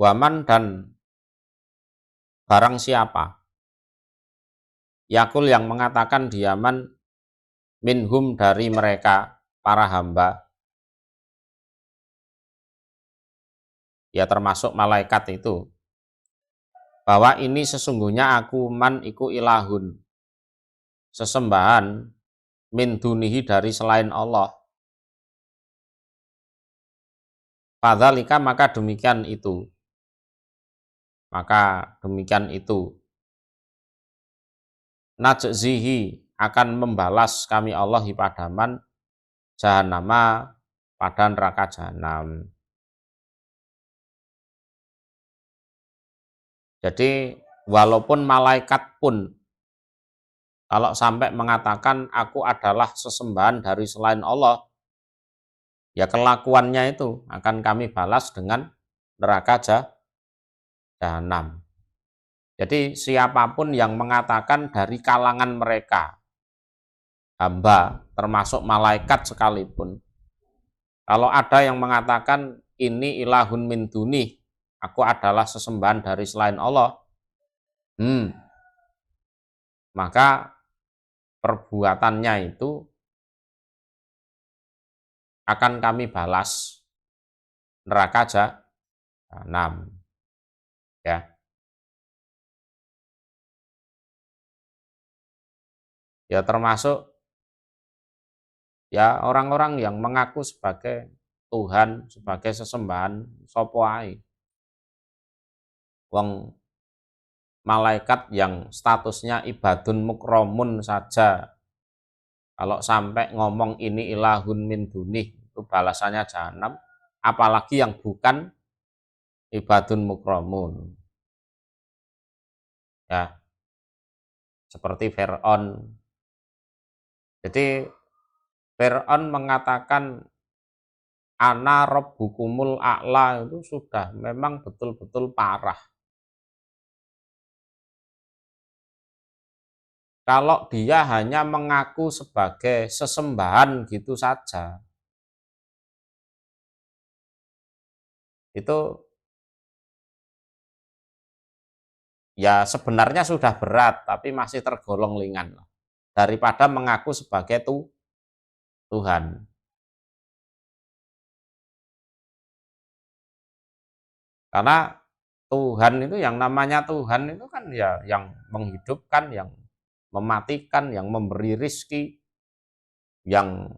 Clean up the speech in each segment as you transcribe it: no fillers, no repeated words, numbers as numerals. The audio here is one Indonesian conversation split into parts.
Waman dan barang siapa, yakul yang mengatakan diaman, minhum dari mereka para hamba, ya termasuk malaikat itu, bahwa ini sesungguhnya aku man iku ilahun, sesembahan, min dunihi dari selain Allah. Fadzalika maka demikian itu najzihi akan membalas kami Allah padaman jahannama pada neraka jahanam. Jadi walaupun malaikat pun kalau sampai mengatakan aku adalah sesembahan dari selain Allah, ya kelakuannya itu akan kami balas dengan neraka jahanam. Jadi siapapun yang mengatakan dari kalangan mereka, hamba, termasuk malaikat sekalipun, kalau ada yang mengatakan ini ilahun min duni, aku adalah sesembahan dari selain Allah, maka perbuatannya itu akan kami balas neraka jahanam. Ya. Ya termasuk ya orang-orang yang mengaku sebagai Tuhan, sebagai sesembahan sapa ae. Wong malaikat yang statusnya ibadun mukromun saja, kalau sampai ngomong ini ilahun min dunih, itu balasannya jahanam, apalagi yang bukan ibadun mukromun. Ya, seperti Fir'aun. Jadi Fir'aun mengatakan ana rabbukumul a'la, itu sudah memang betul-betul parah. Kalau dia hanya mengaku sebagai sesembahan gitu saja, itu ya sebenarnya sudah berat, tapi masih tergolong ringan daripada mengaku sebagai Tuhan. Karena Tuhan itu, yang namanya Tuhan itu kan ya yang menghidupkan, yang mematikan, yang memberi rizki, yang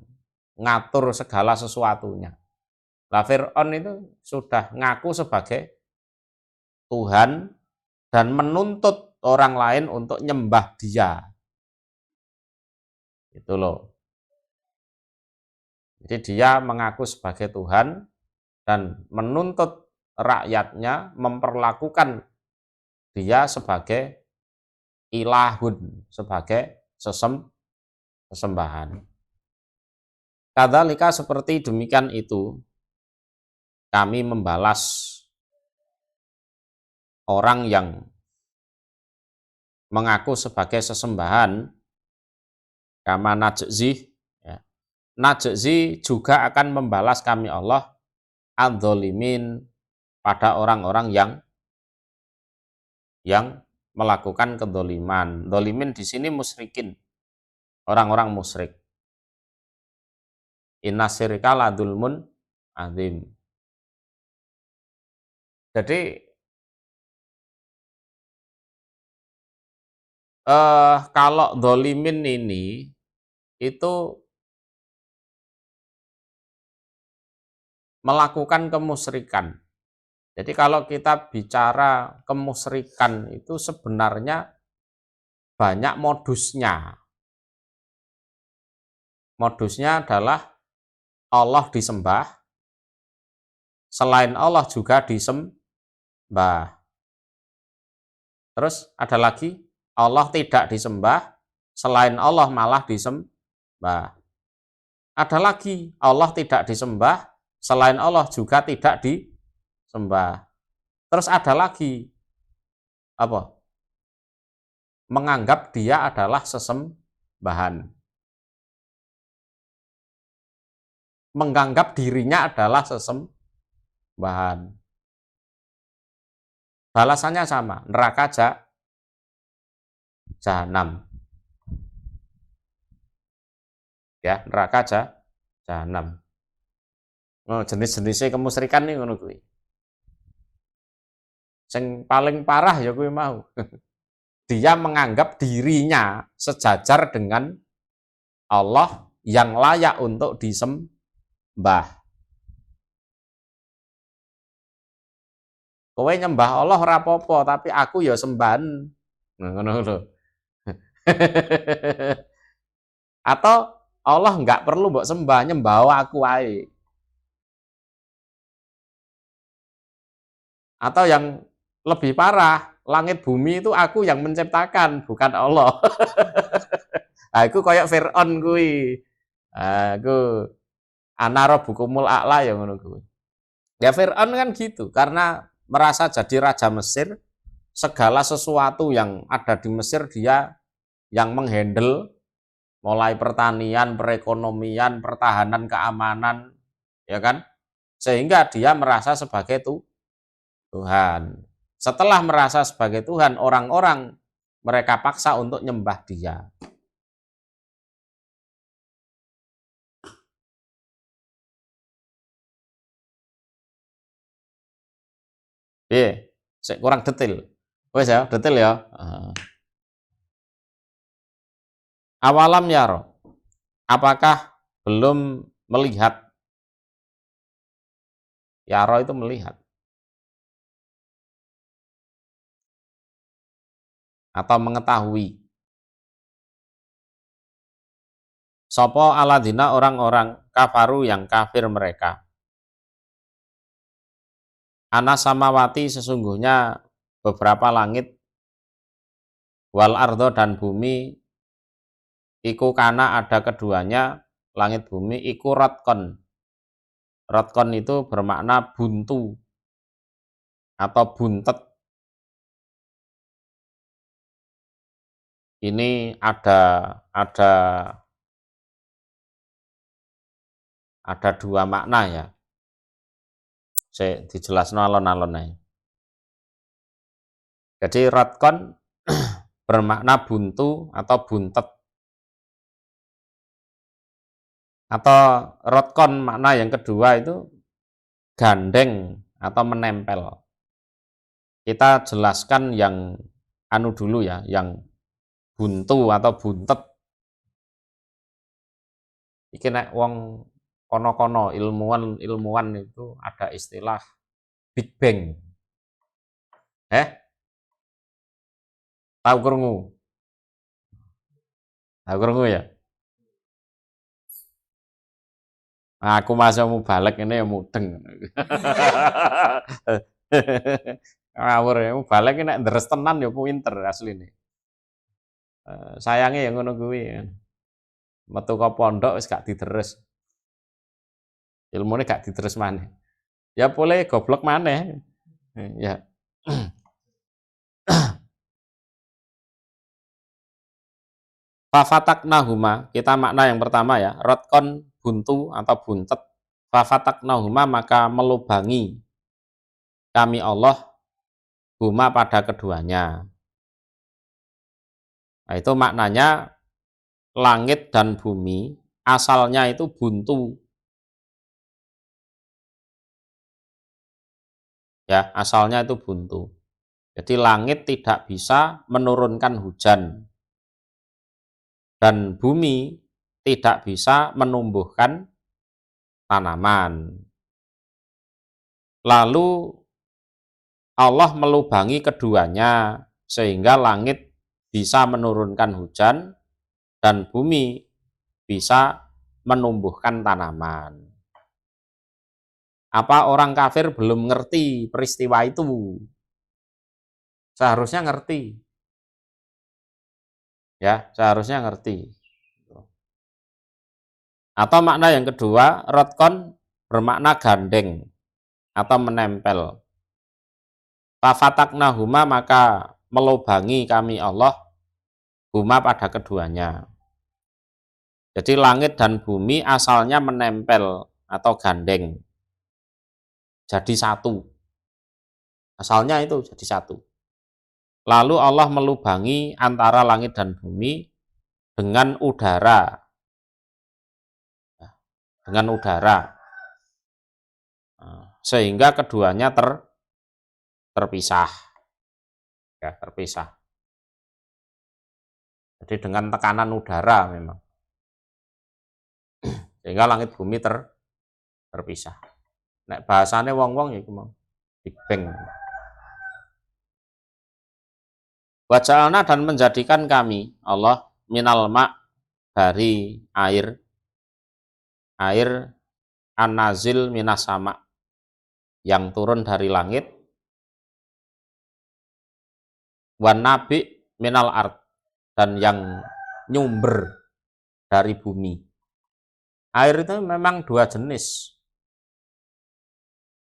ngatur segala sesuatunya. Lah Fir'aun itu sudah ngaku sebagai Tuhan dan menuntut orang lain untuk nyembah dia. Itu loh. Jadi dia mengaku sebagai Tuhan dan menuntut rakyatnya memperlakukan dia sebagai ilahun, sebagai sesembahan. Kadzalika seperti demikian itu kami membalas orang yang mengaku sebagai sesembahan, kama najzi, ya. Najzi juga akan membalas kami Allah adzolimin pada orang-orang yang melakukan kedoliman. Dolimin di sini musyrikin, orang-orang musyrik. Inna syirka ladulmun azim. Jadi kalau dolimin ini itu melakukan kemusyrikan. Jadi kalau kita bicara kemusyrikan itu sebenarnya banyak modusnya. Modusnya adalah Allah disembah, selain Allah juga disembah. Terus ada lagi, Allah tidak disembah, selain Allah malah disembah. Ada lagi, Allah tidak disembah, selain Allah juga tidak disembah. Terus ada lagi, apa? Menganggap dia adalah sesembahan. Menganggap dirinya adalah sesembahan. Balasannya sama, neraka jahanam. Ya, neraka jahanam. Oh, jenis-jenisnya kemusyrikan nih ngono kuwi. Sing paling parah ya kuwi mau. Dia menganggap dirinya sejajar dengan Allah yang layak untuk disembah. Kowe nyembah Allah ora apa-apa, tapi aku ya sembahan. Nah, ngono lho. Atau Allah nggak perlu mbok sembah, nyembah aku wae. Atau yang lebih parah, langit bumi itu aku yang menciptakan, bukan Allah. Aku kayak Fir'aun kuwi. Aku ana rabbukumul a'la ya ngono kuwi. Ya Fir'aun kan gitu, karena merasa jadi raja Mesir, segala sesuatu yang ada di Mesir dia yang menghandle, mulai pertanian, perekonomian, pertahanan, keamanan, ya kan? Sehingga dia merasa sebagai Tuhan. Setelah merasa sebagai Tuhan, orang-orang mereka paksa untuk nyembah dia. Saya kurang detail. Wes ya, detail ya. Awalam yaro. Apakah belum melihat? Yaro itu melihat. Atau mengetahui. Sopo aladina orang-orang kafaru yang kafir mereka. Ana samawati sesungguhnya beberapa langit wal ardo dan bumi iku kana ada keduanya, langit bumi iku rotkon. Rotkon itu bermakna buntu atau buntet. Ini ada dua makna ya. Saya dijelaskan alon-alon aja. Jadi rotkon bermakna buntu atau buntet. Atau rotkon makna yang kedua itu gandeng atau menempel. Kita jelaskan yang anu dulu ya, yang buntu atau buntet. Iki nek wong kono-kono ilmuwan itu ada istilah Big Bang. Tahu krungu? Tahu krungu ya? Aku masih mau balik ini ya mudeng. Ngawur ya, mau balik ini nek deres tenan ya pinter asli nih. Sayangnya yang ngono kuwi. Metu ke pondok wis gak diteres. Ilmune gak diteres maneh. Ya boleh goblok maneh. Ya. Fafataknahuma, kita makna yang pertama ya, rotkon buntu atau buntet. Fafataknahuma maka melubangi kami Allah huma pada keduanya. Nah, itu maknanya langit dan bumi asalnya itu buntu. Ya, asalnya itu buntu. Jadi langit tidak bisa menurunkan hujan. Dan bumi tidak bisa menumbuhkan tanaman. Lalu Allah melubangi keduanya sehingga langit bisa menurunkan hujan dan bumi bisa menumbuhkan tanaman. Apa orang kafir belum ngerti peristiwa itu? Seharusnya ngerti. Ya, seharusnya ngerti. Atau makna yang kedua, rotkon bermakna gandeng atau menempel. Fafataknahuma maka melubangi kami Allah huma pada keduanya. Jadi langit dan bumi asalnya menempel atau gandeng. Jadi satu. Asalnya itu jadi satu. Lalu Allah melubangi antara langit dan bumi dengan udara. Dengan udara. Sehingga keduanya terpisah. Ya, terpisah. Jadi dengan tekanan udara memang. Sehingga langit bumi terpisah. Nek bahasane wong-wong ya mau Big Bang. Wa ja'alna dan menjadikan kami Allah minal ma' dari air an-nazil minas sama yang turun dari langit, wan nabi minal ard dan yang nyumber dari bumi. Air itu memang dua jenis.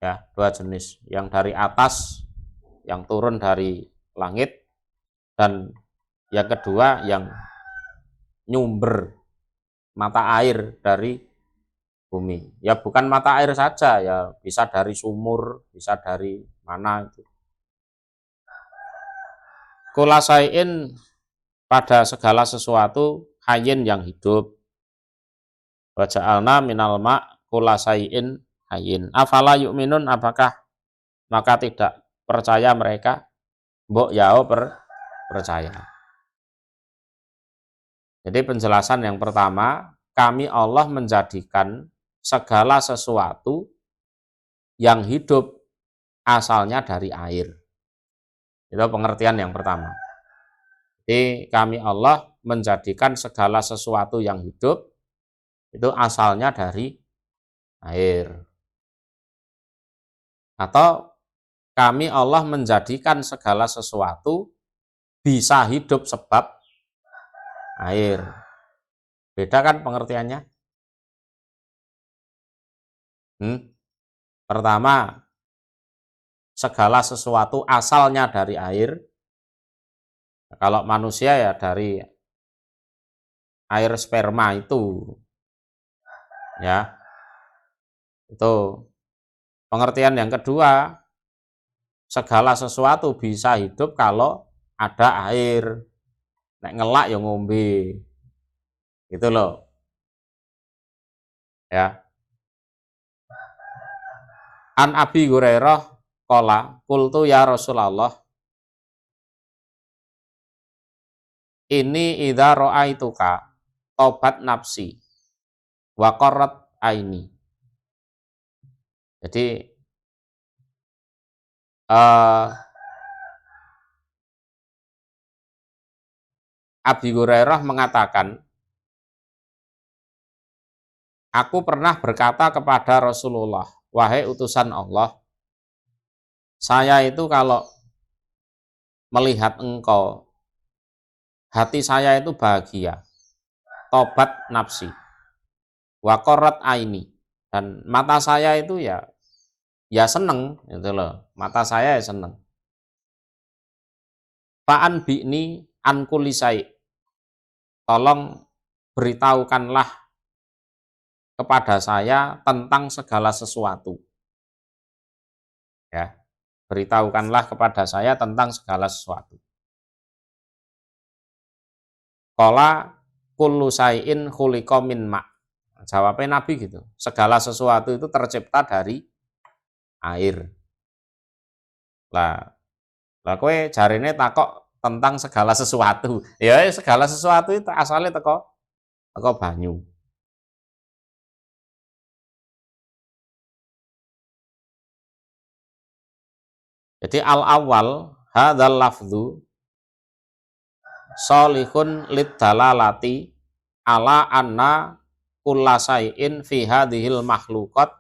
Ya, dua jenis. Yang dari atas yang turun dari langit dan yang kedua yang nyumber mata air dari bumi. Ya bukan mata air saja, ya bisa dari sumur, bisa dari mana itu. Kulasain pada segala sesuatu hayyin yang hidup. Wa ja'alna minal ma' kulasain hayyin. Afala yu'minun, apakah maka tidak percaya mereka? Mbok yao percaya. Jadi penjelasan yang pertama, kami Allah menjadikan segala sesuatu yang hidup asalnya dari air. Itu pengertian yang pertama. Jadi kami Allah menjadikan segala sesuatu yang hidup itu asalnya dari air. Atau kami Allah menjadikan segala sesuatu bisa hidup sebab air. Beda kan pengertiannya? Pertama, segala sesuatu asalnya dari air. Kalau manusia ya dari air sperma itu. Ya. Itu pengertian yang kedua, segala sesuatu bisa hidup kalau ada air. Nek ngelak ya ngombe. Gitu loh. Ya. An Abi Hurairah qala qultu ya Rasulullah ini idza ra'aituka tobat nafsi wa qarrat aini. Jadi Abi Hurairah mengatakan, aku pernah berkata kepada Rasulullah, wahai utusan Allah, saya itu kalau melihat engkau, hati saya itu bahagia, tobat nafsi, waqarrat aini, dan mata saya itu ya seneng, gitu loh, mata saya ya seneng. Fa'an bi'ni an kulisai, tolong beritahukanlah kepada saya tentang segala sesuatu. Ya, beritahukanlah kepada saya tentang segala sesuatu. Qala kullu syai'in khuliqa min ma'. Jawabnya Nabi gitu. Segala sesuatu itu tercipta dari air. Lah kowe jarine takok tentang segala sesuatu. Ya segala sesuatu itu asalnya teko banyu. Jadi al-awwal hadzal lafdzu sholihun lid-dalalati ala anna kullasai'in fi hadhil makhluqat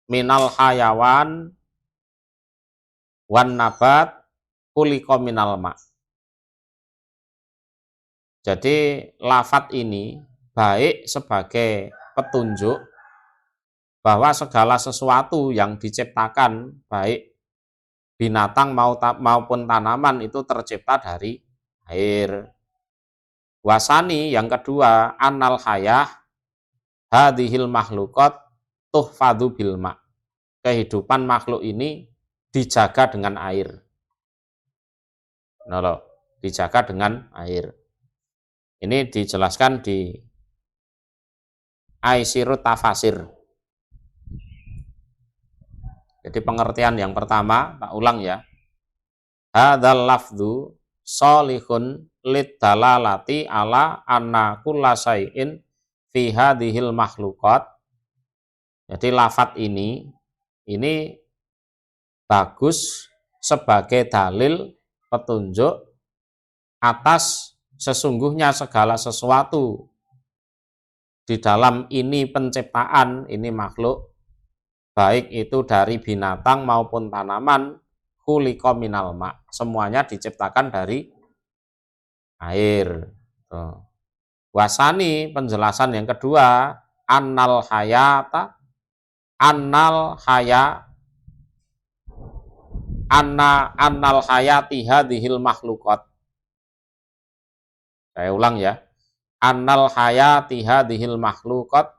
minal hayawan wan nabat khuliqa minal ma. Jadi lafat ini baik sebagai petunjuk bahwa segala sesuatu yang diciptakan baik binatang maupun tanaman itu tercipta dari air. Wasani yang kedua, annal hayah hadhil makhluqat tuhfadhu bil ma. Kehidupan makhluk ini dijaga dengan air. Nah, dijaga dengan air. Ini dijelaskan di Aisirut Tafasir. Jadi pengertian yang pertama, tak ulang ya. Hadzal lafdzu sholihun lid dalalati ala anna kulla syai'in fi hadhil makhluqat. Jadi lafadz ini bagus sebagai dalil petunjuk atas sesungguhnya segala sesuatu di dalam ini penciptaan, ini makhluk, baik itu dari binatang maupun tanaman, khuliqa minal ma', semuanya diciptakan dari air. Wasani, penjelasan yang kedua, annal hayati hadhil makhluqat. Saya ulang ya. Annal hayati hadhil makhluqat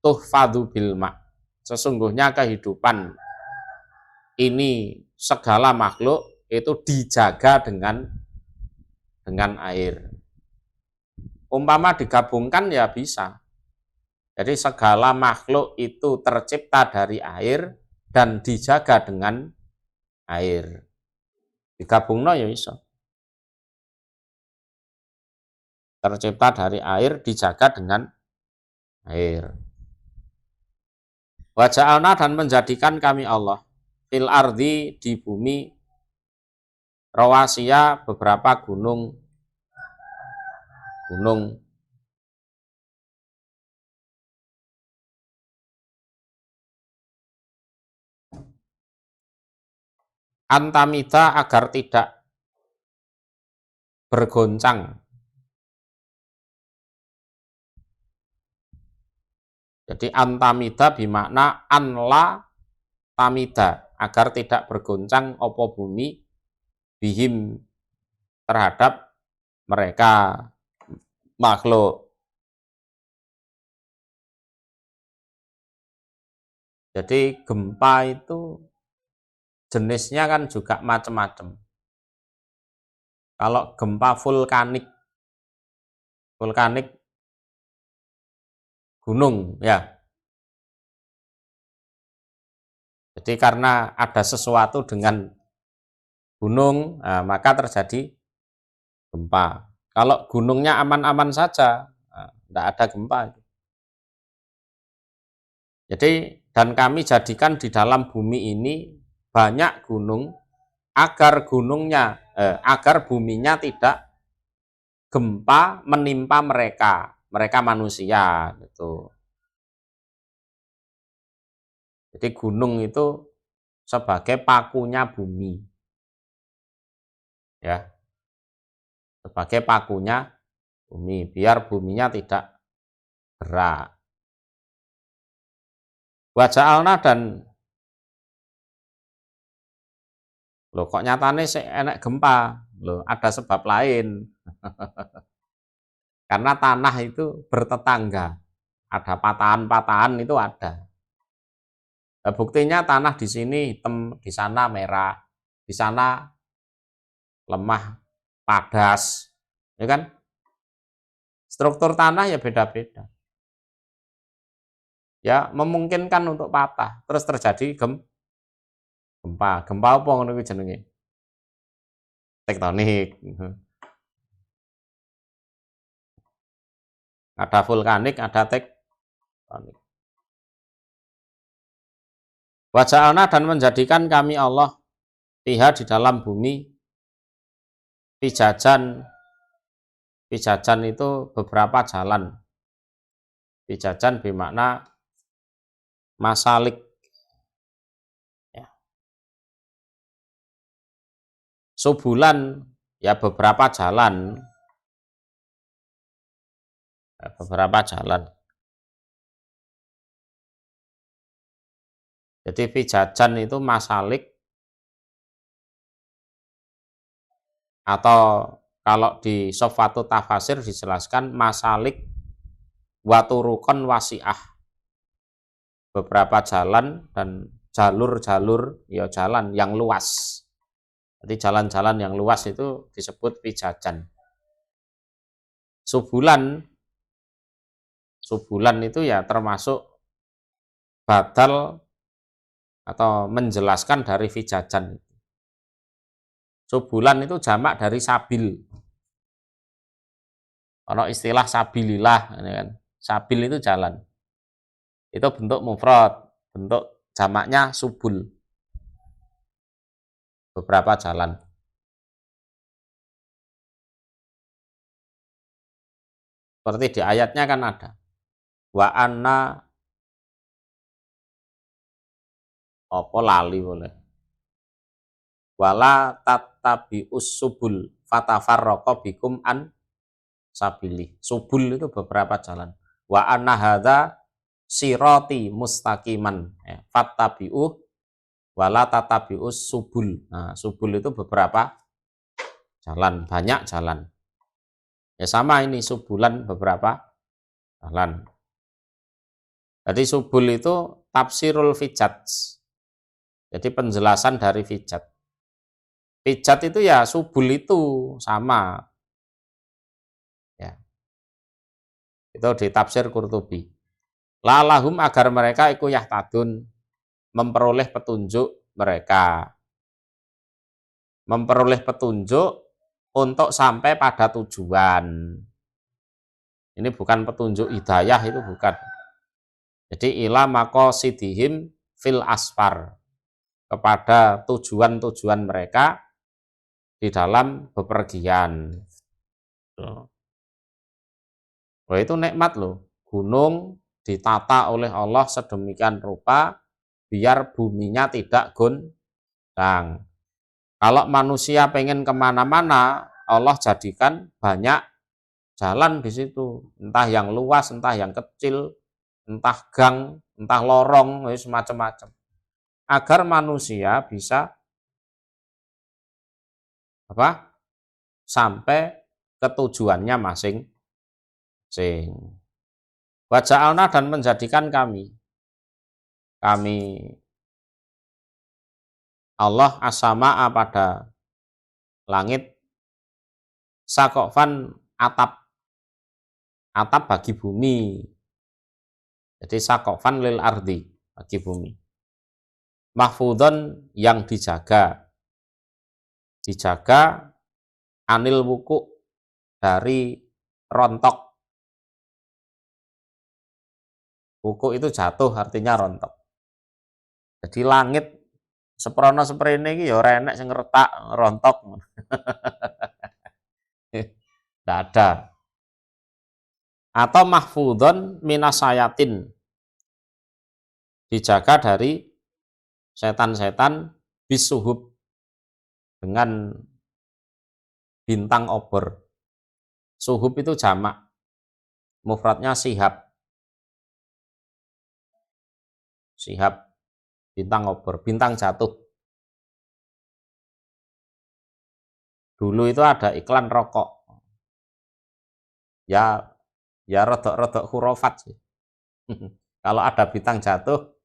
tuhfadhu bil ma'. Sesungguhnya kehidupan ini segala makhluk itu dijaga dengan air. Umpama digabungkan ya bisa. Jadi segala makhluk itu tercipta dari air dan dijaga dengan air. Digabungno ya bisa. Tercipta dari air, dijaga dengan air. Wa ja'alna, dan menjadikan kami Allah fil ardi, di bumi, rawasiya, beberapa gunung antamida, agar tidak bergoncang. Jadi antamida bimakna anla tamida, agar tidak bergoncang opo bumi bihim, terhadap mereka makhluk. Jadi gempa itu jenisnya kan juga macam-macam. Kalau gempa vulkanik gunung ya. Jadi karena ada sesuatu dengan gunung, maka terjadi gempa. Kalau gunungnya aman-aman saja, tidak ada gempa. Jadi, dan kami jadikan di dalam bumi ini banyak gunung, agar buminya tidak gempa menimpa mereka manusia gitu. Jadi gunung itu sebagai pakunya bumi. Ya. Sebagai pakunya bumi, biar buminya tidak gerak. Wa ja'alna, dan loh kok nyatane enek gempa. Loh, ada sebab lain. Karena tanah itu bertetangga. Ada patahan-patahan itu ada. Nah, buktinya tanah di sini hitam, di sana merah, di sana lemah, padas, ya kan? Struktur tanah ya beda-beda. Ya, memungkinkan untuk patah, terus terjadi gempa. Gempa apa ngono kuwi jenenge? Tektonik. Ada vulkanik, ada tektonik. Wa ja'alna, dan menjadikan kami Allah fiha, di dalam bumi, fijajan itu beberapa jalan. Fijajan bermakna masalik. Ya. Subulan ya beberapa jalan. Jadi fijajan itu masalik, atau kalau di Sofwatu Tafasir dijelaskan masalik waturukon wasi'ah, beberapa jalan dan jalur-jalur ya jalan yang luas. Jadi jalan-jalan yang luas itu disebut fijajan. Subulan itu ya termasuk badal atau menjelaskan dari fijajan. Subulan itu jamak dari sabil. Ono istilah sabilillah, kan? Sabil itu jalan. Itu bentuk mufrad, bentuk jamaknya subul. Beberapa jalan. Seperti di ayatnya kan ada. Wa anna apa lali boleh. Wala tattabi'us subul fatafarraqa bikum an sabili. Subul itu beberapa jalan. Wa anna hadza sirati mustaqiman. Fattabi'uh wala tattabi'us subul. Nah, subul itu beberapa jalan, banyak jalan. Ya sama ini subulan beberapa jalan. Jadi subul itu tafsirul fijat. Jadi penjelasan dari fijat. Fijat itu ya subul itu sama. Ya. Itu di tafsir Qurtubi. Lalahum agar mereka iku yahtadun, memperoleh petunjuk mereka. Memperoleh petunjuk untuk sampai pada tujuan. Ini bukan petunjuk hidayah, itu bukan. Jadi ila maqasidihim fil asfar, kepada tujuan-tujuan mereka di dalam bepergian. Wah, itu nikmat loh. Gunung ditata oleh Allah sedemikian rupa biar buminya tidak goncang. Kalau manusia pengen kemana-mana, Allah jadikan banyak jalan di situ, entah yang luas, entah yang kecil, entah gang, entah lorong, semacam-macam, agar manusia bisa sampai ke tujuannya masing-masing. Wa ja'alna, dan menjadikan kami Allah as-samaa pada langit, sakofan atap bagi bumi. Jadi sakofan lil ardi, bagi bumi. Mahfudhon, yang dijaga anil wuku, dari rontok. Wuku itu jatuh, artinya rontok. Jadi langit seprono seprene iki ya ora enek sing retak rontok. Tidak ada. Atau mahfudhon minasayatin, dijaga dari setan-setan, bisuhub, dengan bintang obor. Suhub itu jamak, mufradnya sihab. Sihab, bintang obor, bintang jatuh. Dulu itu ada iklan rokok. Ya rodok-rodok hurufat sih. Kalau ada bintang jatuh,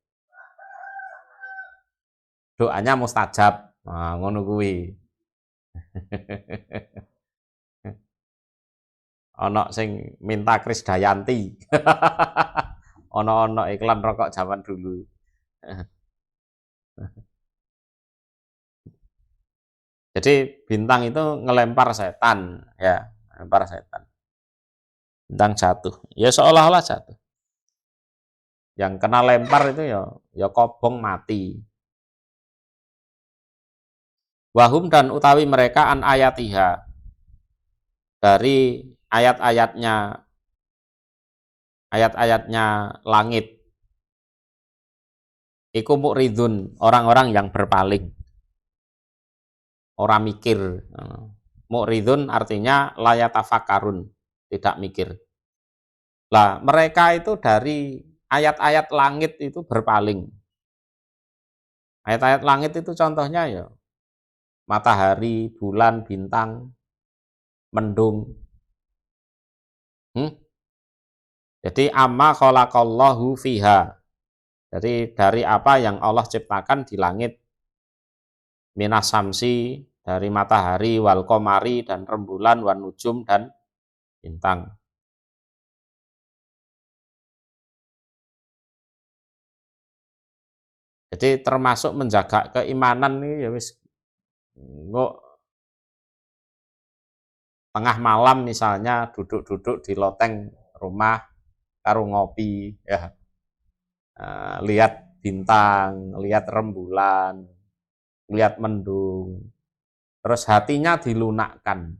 doanya mustajab. Nah, ngono kuwi. Ono sing minta Krisdayanti. Ono iklan rokok zaman dulu. Jadi bintang itu ngelempar setan, ya, ngelempar setan. Bintang jatuh, ya seolah-olah jatuh. Yang kena lempar itu ya kobong mati. Wahum, dan utawi mereka an ayatiha, dari ayat-ayatnya langit, iku mu'ridun, orang-orang yang berpaling, orang mikir. Mu'ridun artinya layatafakarun, tidak mikir. Lah mereka itu dari ayat-ayat langit itu berpaling. Ayat-ayat langit itu contohnya ya matahari, bulan, bintang, mendung. Jadi amma khalaqallahu fiha, Jadi dari apa yang Allah ciptakan di langit, minas samsi, dari matahari, wal komari, dan rembulan, wan nujum, dan bintang. Jadi termasuk menjaga keimanan nih ya wis engko tengah malam misalnya duduk-duduk di loteng rumah karo ngopi ya. Lihat bintang, lihat rembulan, lihat mendung. Terus hatinya dilunakkan.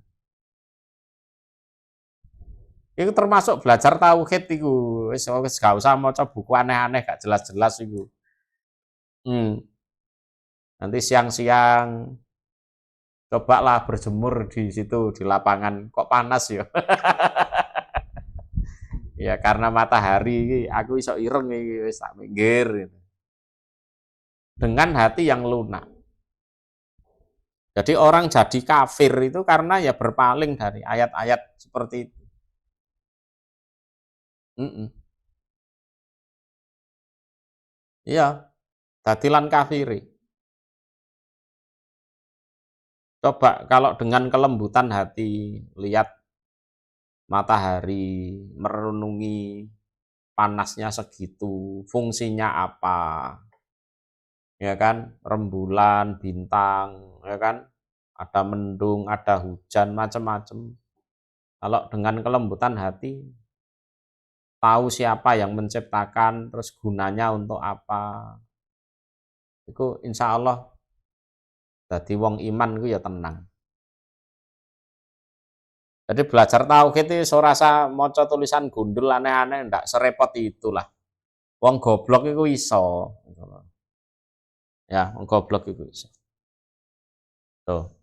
Itu termasuk belajar tauhid iku. Wis gak usah maca buku aneh-aneh gak jelas-jelas iku. Nanti siang-siang cobalah berjemur di situ di lapangan. Kok panas ya? Ya karena matahari aku iso ireng iki wis tak minggir gitu. Dengan hati yang lunak. Jadi orang jadi kafir itu karena ya berpaling dari ayat-ayat seperti itu. Iya, dadilan kafiri. Coba kalau dengan kelembutan hati, lihat matahari, merenungi panasnya segitu, fungsinya apa, ya kan? Rembulan, bintang, ya kan? Ada mendung, ada hujan, macam-macam. Kalau dengan kelembutan hati, tahu siapa yang menciptakan, terus gunanya untuk apa, itu insya Allah jadi wong iman itu ya tenang. Jadi belajar tauhid itu sorasa maca tulisan gundul aneh-aneh ndak serepot itulah. Wong goblok itu iso. Ya, wong goblok itu iso. Tuh.